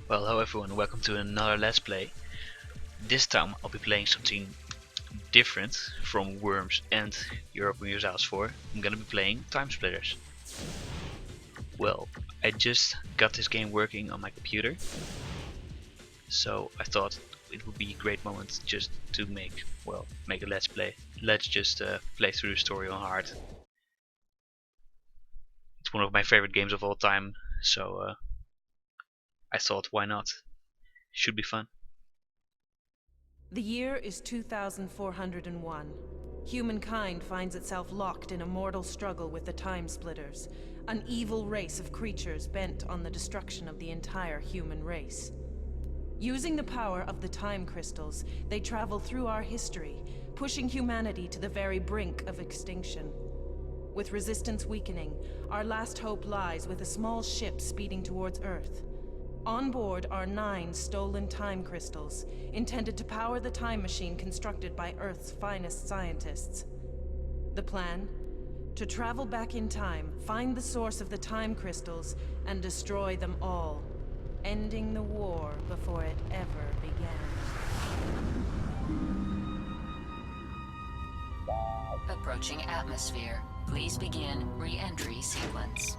Well, hello everyone, welcome to another Let's Play. This time I'll be playing something different from Worms and European Years House 4. I'm gonna be playing Timesplitters. Well, I just got this game working on my computer, so I thought it would be a great moment just to make a Let's Play. Let's just play through the story on hard. It's one of my favorite games of all time, so I thought why not? Should be fun. The year is 2401. Humankind finds itself locked in a mortal struggle with the Timesplitters, an evil race of creatures bent on the destruction of the entire human race. Using the power of the time crystals, they travel through our history, pushing humanity to the very brink of extinction. With resistance weakening, our last hope lies with a small ship speeding towards Earth. On board are 9 stolen time crystals, intended to power the time machine constructed by Earth's finest scientists. The plan? To travel back in time, find the source of the time crystals, and destroy them all, ending the war before it ever began. Approaching atmosphere. Please begin re-entry sequence.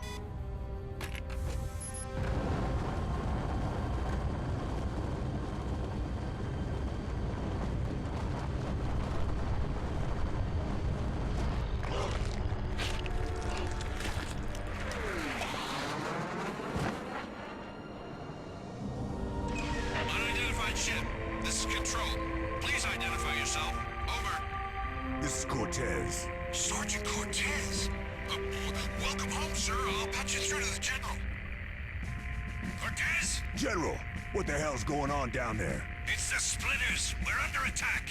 This is Control. Please identify yourself. Over. This is Cortez. Sergeant Cortez. Welcome home, sir. I'll patch you through to the General. Cortez? General, what the hell's going on down there? It's the Splitters. We're under attack.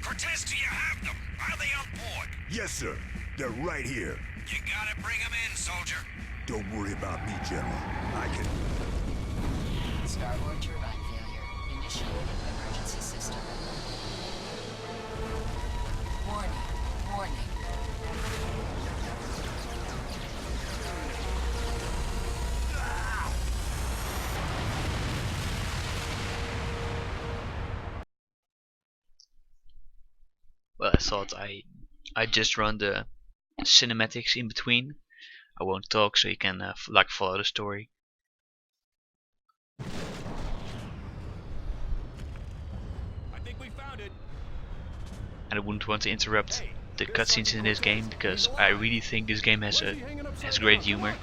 Cortez, do you have them? Are they on board? Yes, sir. They're right here. You gotta bring them in, soldier. Don't worry about me, General. I can... Starboard turbine failure. Initiating emergency system. Warning. Warning. Well, I thought I just run the cinematics in between. I won't talk, so you can follow the story. I think we found it. And I wouldn't want to interrupt the cutscenes in this game because I really think this game has great humor.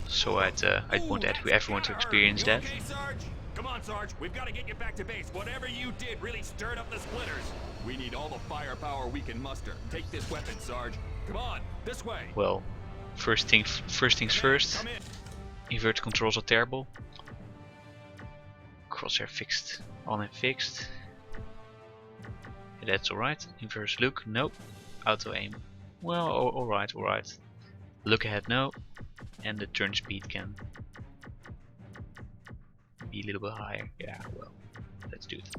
So I'd want everyone to experience that. Okay, Sarge? Come on, Sarge. We've got to get you back to base. Whatever you did really stirred up the Splitters. We need all the firepower we can muster. Take this weapon, Sarge. Come on, this way. Well, first things first. Come in. Invert controls are terrible. Crosshair fixed, on and fixed. Yeah, that's alright. Inverse look, no. Auto aim, well, alright. Look ahead, no. And the turn speed can be a little bit higher. Yeah, well, let's do it.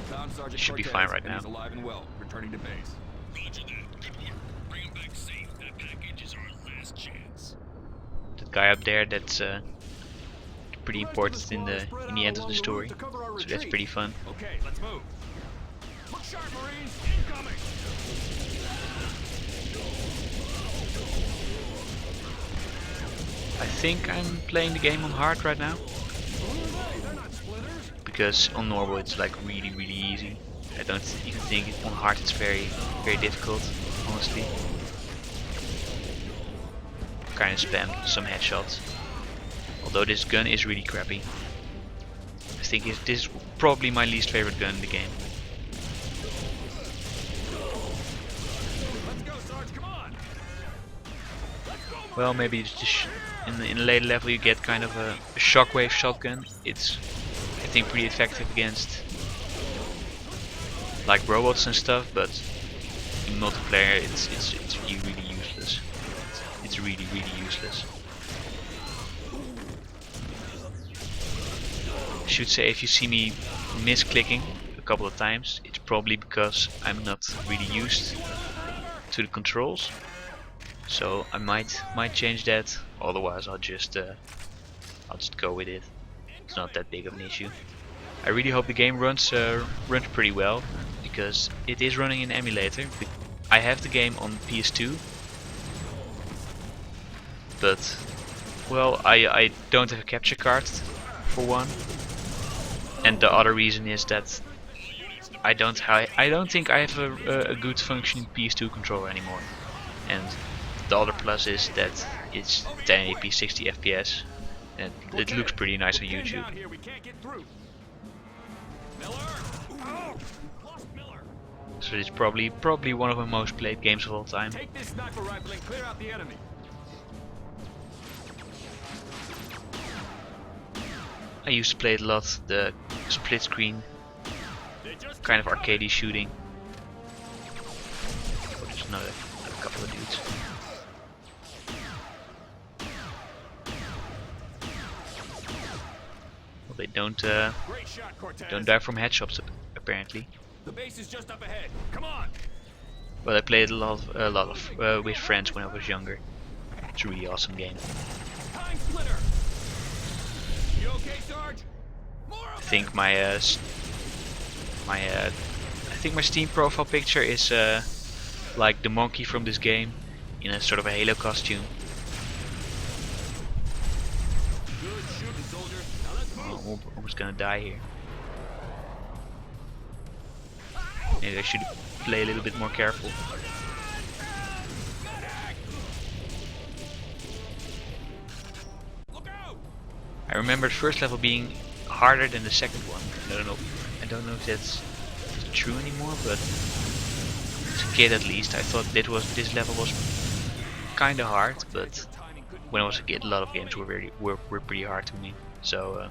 Found Sergeant Should be Cortez, fine right and he's now. alive and well, returning to base. Roger that. Good work. Bring him back safe. That package is our last chance. That guy up there, that's pretty important in the end of the story. So that's pretty fun. Okay, let's move. Look sharp, Marines. Incoming. I think I'm playing the game on hard right now, because on normal it's like really easy. I don't even think on hard it's very difficult, honestly. Kinda spammed some headshots. Although this gun is really crappy. I think this is probably my least favorite gun in the game. Let's go, Sarge. Come on. Well, maybe it's just in the later level you get kind of a shockwave shotgun. It's, I think, pretty effective against like robots and stuff, but in multiplayer it's really useless. It's really useless. I should say, if you see me misclicking a couple of times, it's probably because I'm not really used to the controls. So I might change that. Otherwise, I'll just go with it. It's not that big of an issue. I really hope the game runs pretty well, because it is running in emulator. I have the game on PS2, but well, I don't have a capture card for one, and the other reason is that I don't think I have a good functioning PS2 controller anymore. And the other plus is that it's 1080p 60 FPS, and it looks pretty nice on YouTube. So it's probably one of my most played games of all time. Take this sniper rifle and clear out the enemy. I used to play it a lot, the split screen, kind of arcadey shooting. Oh, there's another couple of dudes. Well, they don't die from headshots apparently. The base is just up ahead. Come on. But I played a lot of with friends when I was younger. It's a really awesome game. Timesplitter. You okay, Sarge? I think my my Steam profile picture is like the monkey from this game in a sort of a Halo costume. Good shooting, soldier. Now let's move. Oh, I'm almost gonna die here. Maybe I should play a little bit more careful. I remember the first level being harder than the second one. I don't know if that's true anymore, but as a kid at least, I thought this level was kinda hard. But when I was a kid, a lot of games were pretty hard to me. So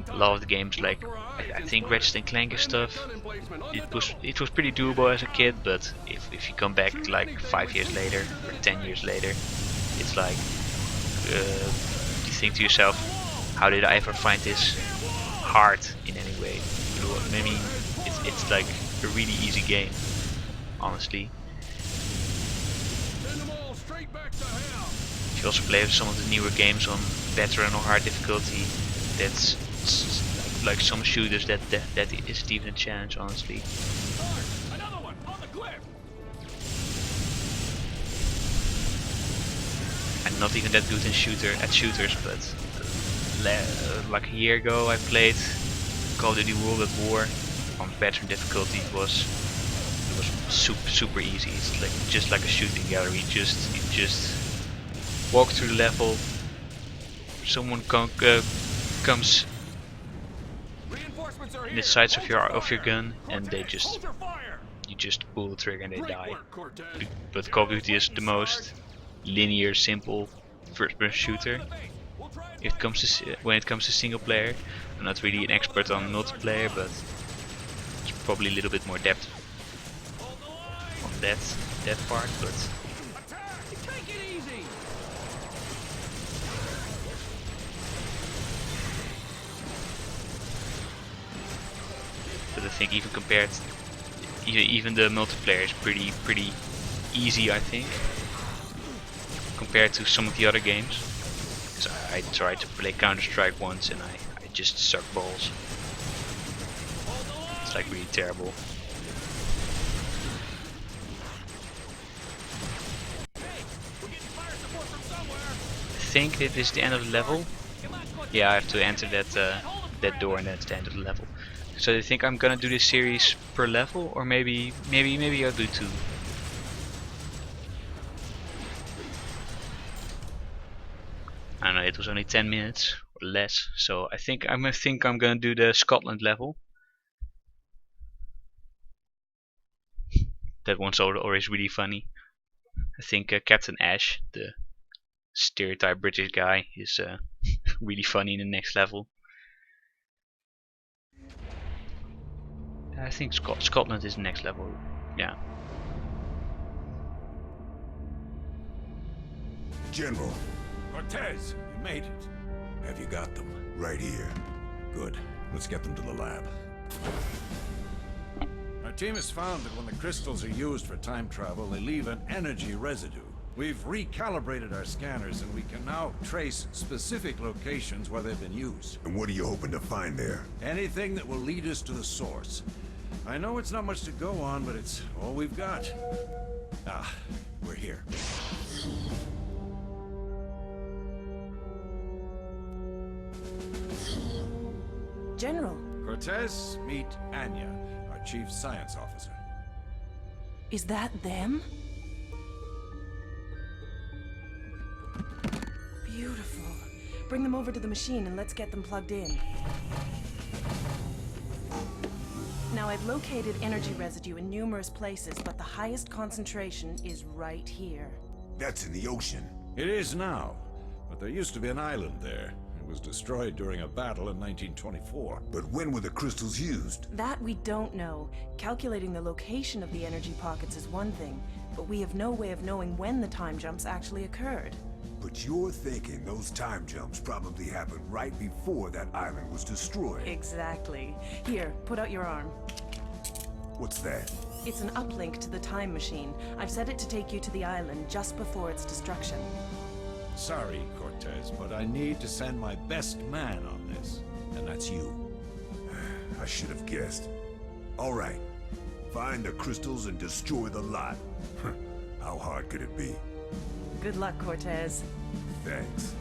a lot of the games, like I think Ratchet and Clank and stuff, it was pretty doable as a kid. But if you come back like 5 years later or 10 years later, it's like you think to yourself, how did I ever find this hard in any way? I mean, it's like a really easy game, honestly. If you also play some of the newer games on veteran or hard difficulty, that's like some shooters that isn't even a challenge, honestly. Another one on the cliff. I'm not even that good at shooters, but like a year ago I played Call of Duty World at War on veteran difficulty. It was super easy. It's like just like a shooting gallery. You just walk through the level. Someone comes in the sights of your gun, and you just pull the trigger and they die. But Call of Duty is the most linear, simple first-person shooter. When it comes to single player, I'm not really an expert on multiplayer, but there's probably a little bit more depth on that part. But I think even the multiplayer is pretty easy, I think, compared to some of the other games. Because I tried to play Counter-Strike once and I just suck balls. It's like really terrible. I think that is the end of the level. Yeah, I have to enter that door and that's the end of the level. So do you think I'm gonna do this series per level, or maybe I'll do 2? I don't know, it was only 10 minutes or less, so I think I'm gonna do the Scotland level. That one's always really funny. I think Captain Ash, the stereotype British guy, is really funny in the next level. I think Scotland is the next level. Yeah. General, Cortez, you made it. have you got them? Right here. Good. Let's get them to the lab. team has found that when the crystals are used for time travel, they leave an energy residue. We've recalibrated our scanners and we can now trace specific locations where they've been used. And what are you hoping to find there? Anything that will lead us to the source. I know it's not much to go on, but it's all we've got. Ah, we're here. General, Cortez, meet Anya, our chief science officer. is that them? Beautiful. Bring them over to the machine and let's get them plugged in. Now, I've located energy residue in numerous places, but the highest concentration is right here. That's in the ocean. It is now, but there used to be an island there. It was destroyed during a battle in 1924. But when were the crystals used? That we don't know. Calculating the location of the energy pockets is one thing, but we have no way of knowing when the time jumps actually occurred. But you're thinking those time jumps probably happened right before that island was destroyed. Exactly. Here, put out your arm. What's that? It's an uplink to the time machine. I've set it to take you to the island just before its destruction. Sorry, Cortez, but I need to send my best man on this, and that's you. I should have guessed. All right. Find the crystals and destroy the lot. How hard could it be? Good luck, Cortez. Thanks.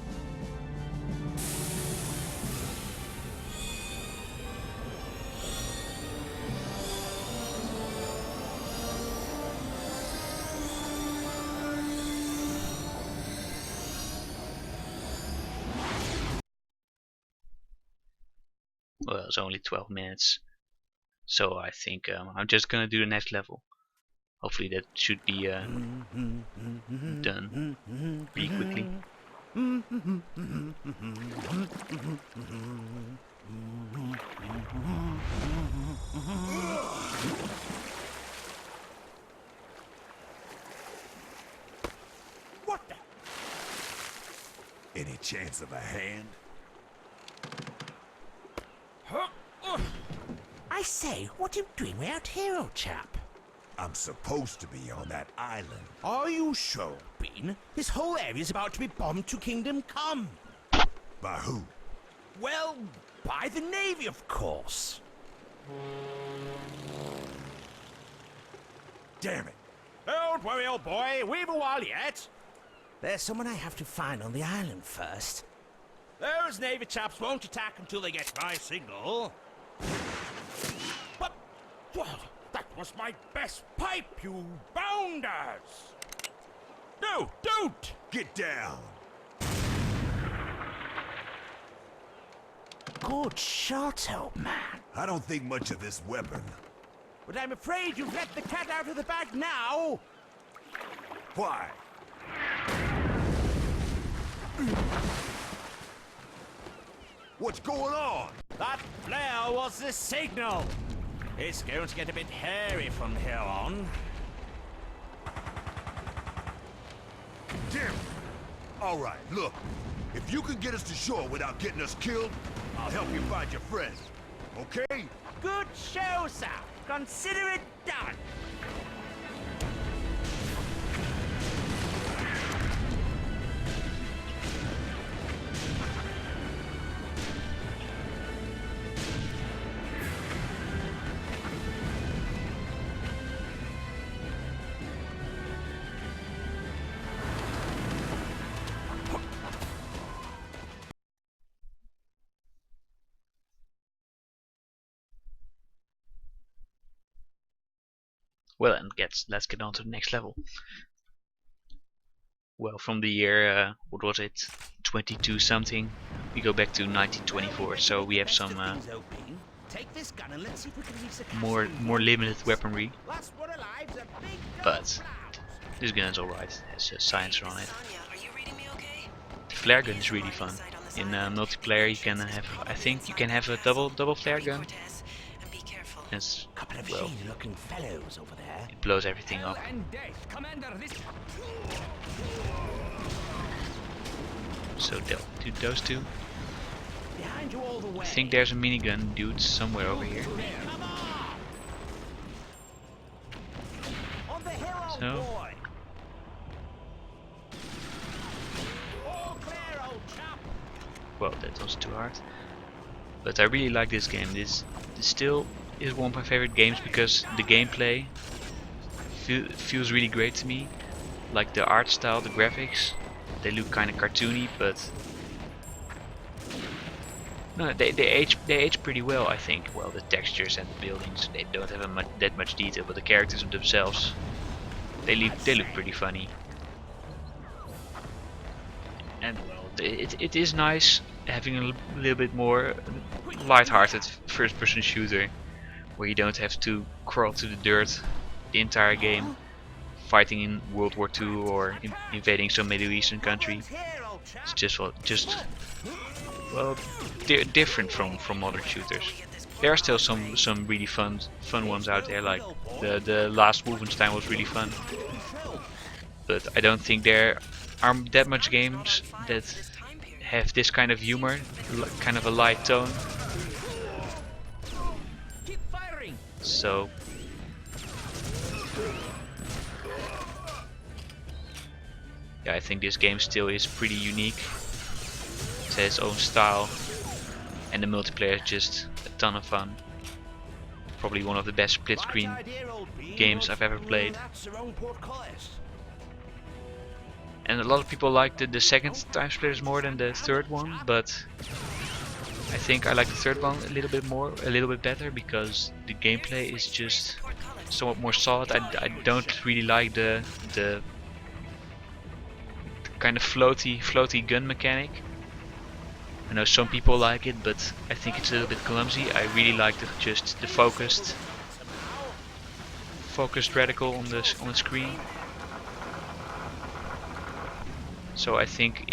Well, it's only 12 minutes, so I think I'm just gonna do the next level. Hopefully that should be done pretty quickly. What the? Any chance of a hand? I say, what are you doing way out here, old chap? I'm supposed to be on that island. Are you sure, Bean? This whole area's about to be bombed to Kingdom Come. By who? Well, by the Navy, of course. Damn it. Don't worry, old boy. We've a while yet. There's someone I have to find on the island first. Those Navy chaps won't attack until they get my signal. But, well, that was my best pipe, you bounders! No, don't! Get down. Good shot, old man. I don't think much of this weapon. But I'm afraid you've let the cat out of the bag now. Why? What's going on? That flare was the signal. It's going to get a bit hairy from here on. Damn it. All right, look. If you can get us to shore without getting us killed, I'll help you find your friends. Okay? Good show, sir. Consider it done. Well, and let's get on to the next level. Well, from the year, what was it, 22 something, we go back to 1924, so we have some more limited weaponry, but this gun is alright, it has a silencer on it. The flare gun is really fun. In multiplayer you can have, I think you can have a double flare gun. It's, well, looking fellows over there. it blows everything up. So those two. Behind you all the way. I think there's a minigun dude somewhere over here. So. boy. All clear, old chap. Well, that was too hard. But I really like this game. This still is one of my favorite games because the gameplay feels really great to me. Like the art style, the graphics, they look kind of cartoony, but no, they age pretty well, I think. Well, the textures and the buildings, they don't have that much detail, but the characters themselves, they look pretty funny. And well, it is nice having a little bit more light-hearted first-person shooter, where you don't have to crawl to the dirt the entire game, fighting in World War II or invading some Middle Eastern country. It's just different from modern shooters. There are still some really fun ones out there, like the last Wolfenstein was really fun. But I don't think there are that much games that have this kind of humor, kind of a light tone. So yeah, I think this game still is pretty unique. It has its own style, and the multiplayer is just a ton of fun. Probably one of the best split screen games I've ever played. And a lot of people like the second Timesplitters more than the third one, but I think I like the third one a little bit better, because the gameplay is just somewhat more solid. I don't really like the kind of floaty gun mechanic. I know some people like it, but I think it's a little bit clumsy. I really like the focused reticle on the screen. So I think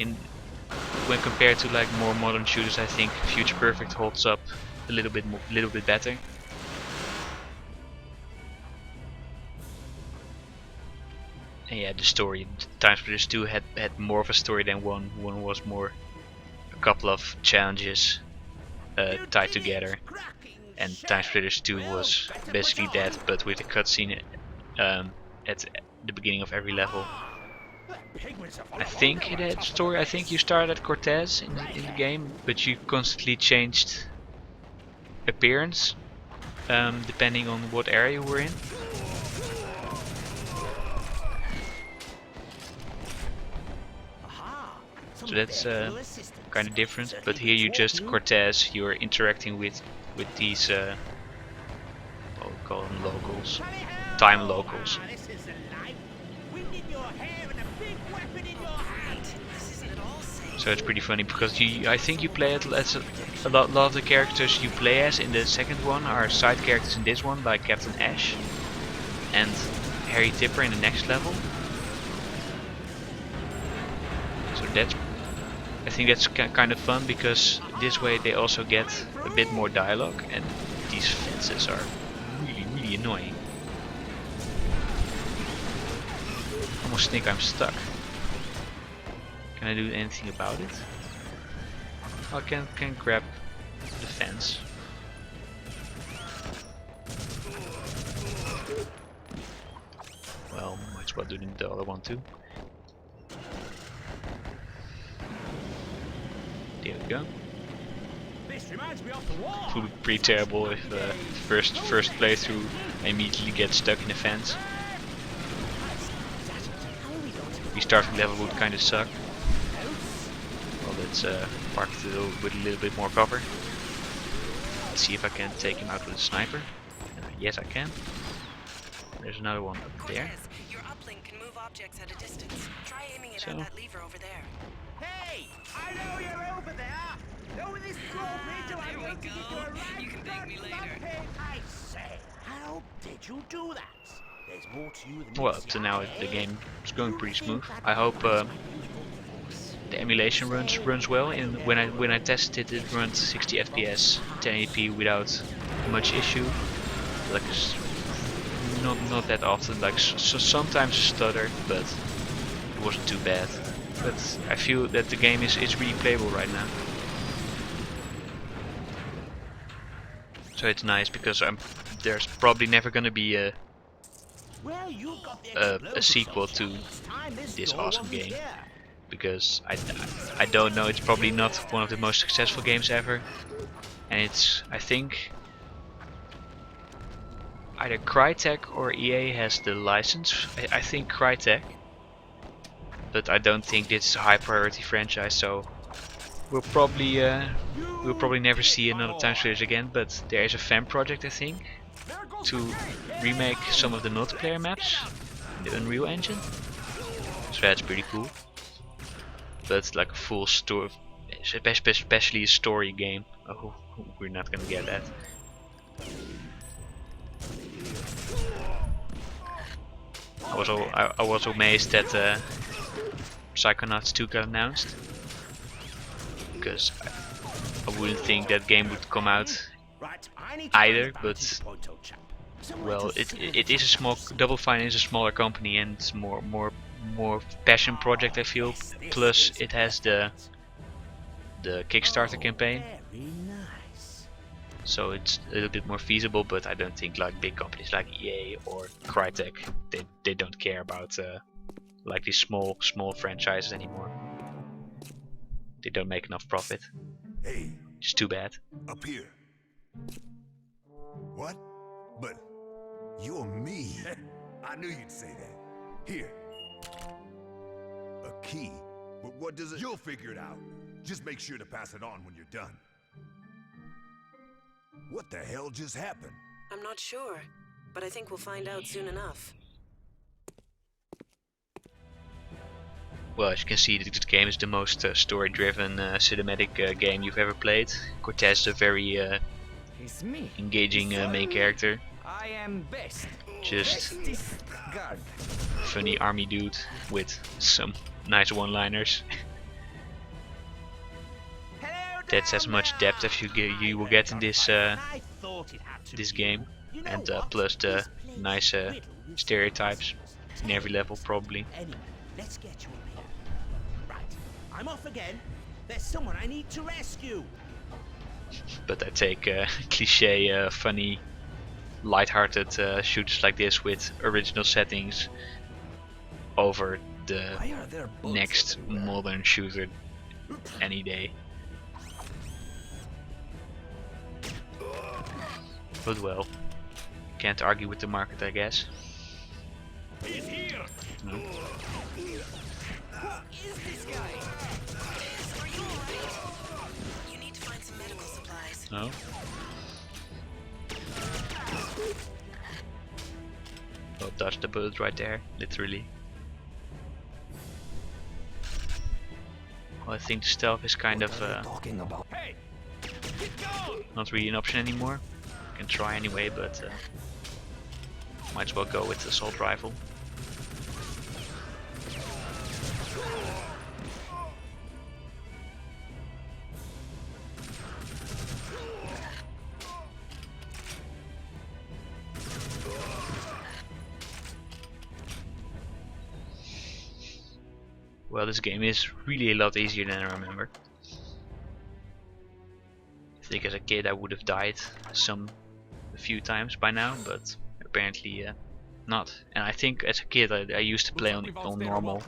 when compared to like more modern shooters, I think Future Perfect holds up a little bit better. And yeah, the story, Timesplitters 2 had more of a story than 1. 1 was more a couple of challenges tied together, and Timesplitters 2 was basically that, but with a cutscene at the beginning of every level. I think it had story. I think you started at Cortez in the game, but you constantly changed appearance depending on what area you were in. So that's kind of different. But here you just Cortez. You're interacting with these what we call them, locals, time locals. So it's pretty funny because I think you play it as a lot of the characters you play as in the second one are side characters in this one, like Captain Ash and Harry Tipper in the next level. So I think that's kind of fun, because this way they also get a bit more dialogue, and these fences are really annoying. I almost think I'm stuck. Can I do anything about it? I can grab the fence. Well, might as well do the other one too. There we go. It would be pretty terrible if first playthrough I immediately get stuck in a fence. Restarting level would kind of suck. Well, let's park it with a little bit more cover. Let's see if I can take him out with a sniper. Yes, I can. There's another one up there. Your uplink can move objects at a distance. Try aiming it at that lever over there. Hey, I know you're over there. Over this drawbridge, I'm going to give you a right. You can thank me later. I say, how did you do that? There's more to you than well, up to now the game is going pretty smooth. I hope the emulation runs well. When I tested it, runs 60 FPS, 1080p without much issue. Like not that often. Like sometimes a stutter, but it wasn't too bad. But I feel that the game is really playable right now. So it's nice, because there's probably never gonna be a Well, you got the a explosive sequel to sometimes. Time this this door awesome will be game. here. Because I don't know, it's probably not one of the most successful games ever, and it's, I think, either Crytek or EA has the license. I think Crytek, but I don't think this is a high priority franchise, so we'll probably never see another Timesplitters again. But there is a fan project, I think, to remake some of the multiplayer maps in the Unreal Engine, so that's pretty cool. But like a full story, especially a story game. Oh, we're not gonna get that. I was amazed that Psychonauts 2 got announced, because I wouldn't think that game would come out Right, I need to either. find the But vantage point, old chap. Somewhere well, to it is a small, Double Fine is a smaller company, and it's more passion project, I feel. Plus it has the Kickstarter campaign, Very nice. so it's a little bit more feasible. But I don't think like big companies like EA or Crytek, they don't care about like these small franchises anymore. They don't make enough profit. Hey, It's too bad. up here. What? But you're me. I knew you'd say that. Here. A key. But what does it? You'll figure it out. Just make sure to pass it on when you're done. What the hell just happened? I'm not sure, but I think we'll find out soon enough. Well, as you can see, this game is the most story-driven cinematic game you've ever played. Cortez is a very It's me. engaging main character. I am best. Just Bestest guard. funny army dude with some nice one-liners. That's as much depth as you will get in this this game, and plus the nice stereotypes in every level probably. Anyway, let's get you up here. Right, I'm off again. There's someone I need to rescue. But I take cliche, funny, light-hearted shooters like this with original settings over the Why are there boats next everywhere? modern shooter any day. But well, can't argue with the market, I guess. He's here! No. Is this guy? Are you alright? You need to find some medical supplies. No. Well, dodge the bullet right there, literally. Well, I think the stealth is kind of Talking about. Hey! Get going! not really an option anymore. Can try anyway, but might as well go with the assault rifle. Well, this game is really a lot easier than I remember. I think as a kid I would have died a few times by now, but apparently not. And I think as a kid I used to play on normal.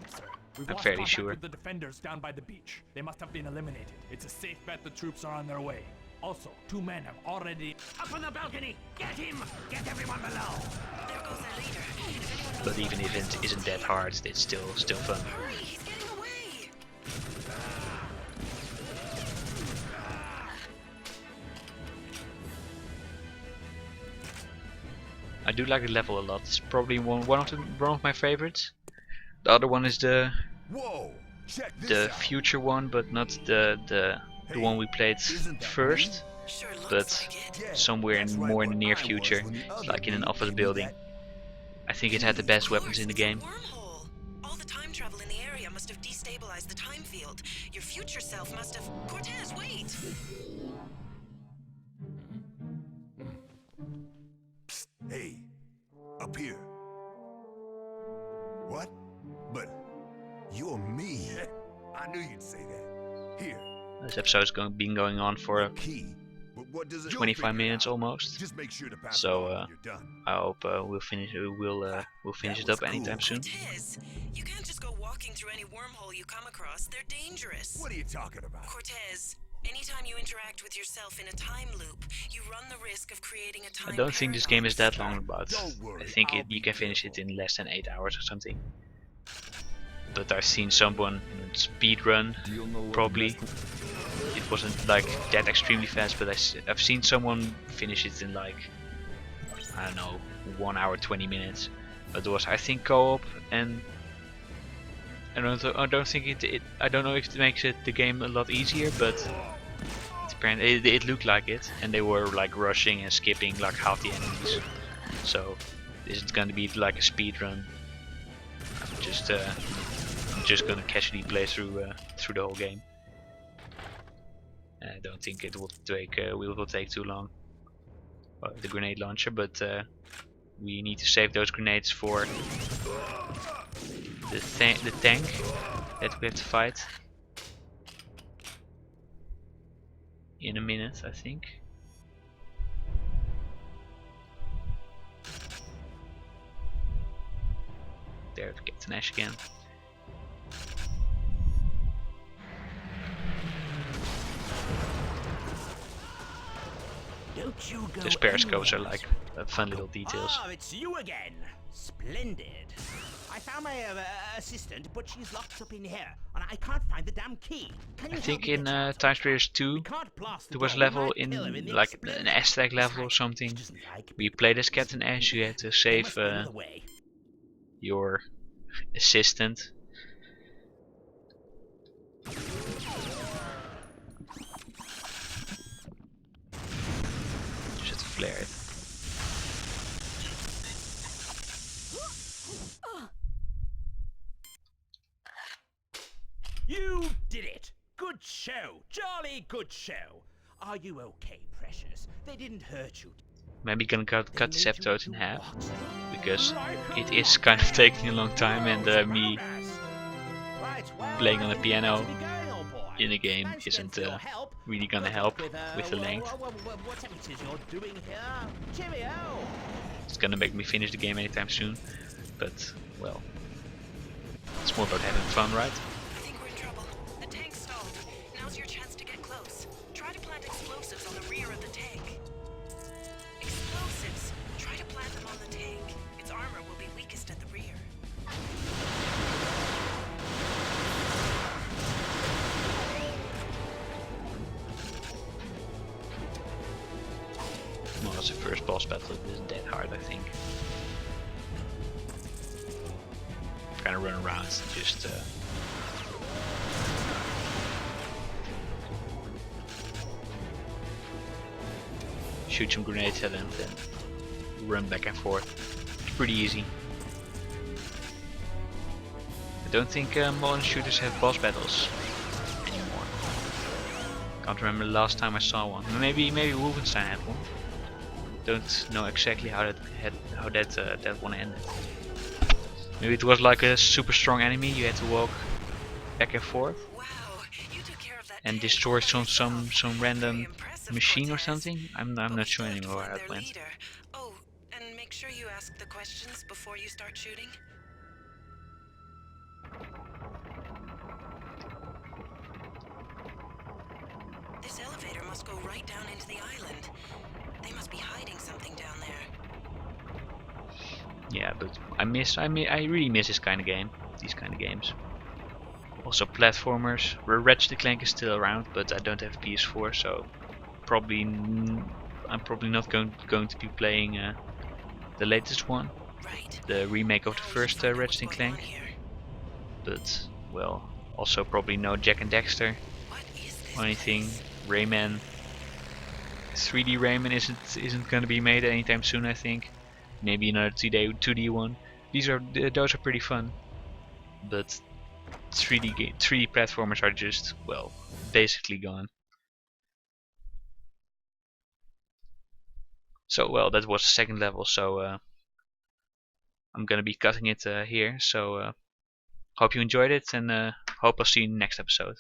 We've I'm lost fairly contact sure. with the defenders down by the beach. They must have been eliminated. It's a safe bet the troops are on their way. Also, 2 men have already... Up on the balcony! Get him! Get everyone below! There goes our leader. If anyone But even if it isn't that hard, it's still fun. hurry, he's getting away. I do like the level a lot. It's probably one of my favorites. The other one is the Whoa! Check this the out. future one, but not the one we played Isn't that first, Sure looks but like it. Yeah, somewhere that's in right more in the where near I was future, when the other like in an me office gave me building. that. I think it had the best weapons in the game. Wormhole. All the time travel in the area must have destabilized the time field. Your future self must have. Cortez, wait! Hey, up here. What? But you're me. I knew you'd say that. Here, This episode's been going on for key. But what does it? 25 minutes almost. Just make sure to pass it So on when you're done. I hope we'll finish it up anytime soon. Cortez, you can't just go walking through any wormhole you come across. They're dangerous. What are you talking about? Cortez, anytime you interact with yourself in a time loop, you run the risk of creating a time I don't think this game is that paradox. long about. Don't worry, I think I'll you be can finish it careful. in less than 8 hours or something. But I've seen someone speed run, probably. It wasn't like that extremely fast, but I've seen someone finish it in like, I don't know, 1 hour 20 minutes. But it was, I think, co-op, and I don't think I don't know if it makes the game a lot easier, but it looked like it, and they were like rushing and skipping like half the enemies. So this is going to be like a speed run. I'm just gonna casually play through the whole game. I don't think it will take too long. The grenade launcher, but we need to save those grenades for the tank that we have to fight in a minute, I think. There's Captain Ash again. Don't you go Those periscopes are anywhere, like fun little details. Oh, it's you again. Splendid. I found my assistant, but she's locked up in here, and I can't find the damn key. Can you I help think me in get out? Timesplitters 2 We can't blast the there was a door. We level might kill him in the like an explosion. Aztec level or Besides, something. she doesn't like We me. played as Captain Ash. You had to There save must be another way. your assistant. Just have to flare it. You did it! Good show! Jolly good show! Are you okay, Precious? They didn't hurt you. Maybe gonna cut They this made you episode in do half what? because Like it a is kind of taking a long time, and me progress. Right, well, playing I on the think we better piano be going, old boy. in the game Thanks again isn't for your help. really gonna Good help luck with the length. whatever it is you're doing here. Cheerio! It's gonna make me finish the game anytime soon, but well, it's more about having fun, right? I think we're in trouble. The tank's stalled. Now's your chance to get close. Try to plant explosives on the rear of the tank. Explosives! Try to plant them on the tank. Its armor will be weakest at the rear. Well, it's the first boss battle. It isn't that hard, I think. Kind of run around, just shoot some grenades at them, then run back and forth. It's pretty easy. I don't think modern shooters have boss battles anymore. Can't remember the last time I saw one. Maybe Wolfenstein had one. Don't know exactly how that one ended. Maybe it was like a super strong enemy. You had to walk back and forth Wow, you took care of that and tank destroy all by some yourself. random Very impressive, machine or Cortez. something. I'm But we not sure still have to anymore find how their it went. leader. Oh, and make sure you ask the questions before you start shooting. This elevator must go right down into the island. They must be hiding something down there. Yeah, but I really miss this kind of game. These kind of games. Also platformers. Ratchet and Clank is still around, but I don't have PS4, so I'm probably not going to be playing the latest one, Right. the remake of the Now we first should find out Ratchet and what's going on Clank. here. But well, also probably no Jack and Dexter What is this or anything. place? Rayman. 3D Rayman isn't going to be made anytime soon, I think. Maybe another 2D one. Those are pretty fun, but 3D platformers are just, well, basically gone. So well, that was the second level. So I'm gonna be cutting it here. So hope you enjoyed it, and hope I'll see you in the next episode.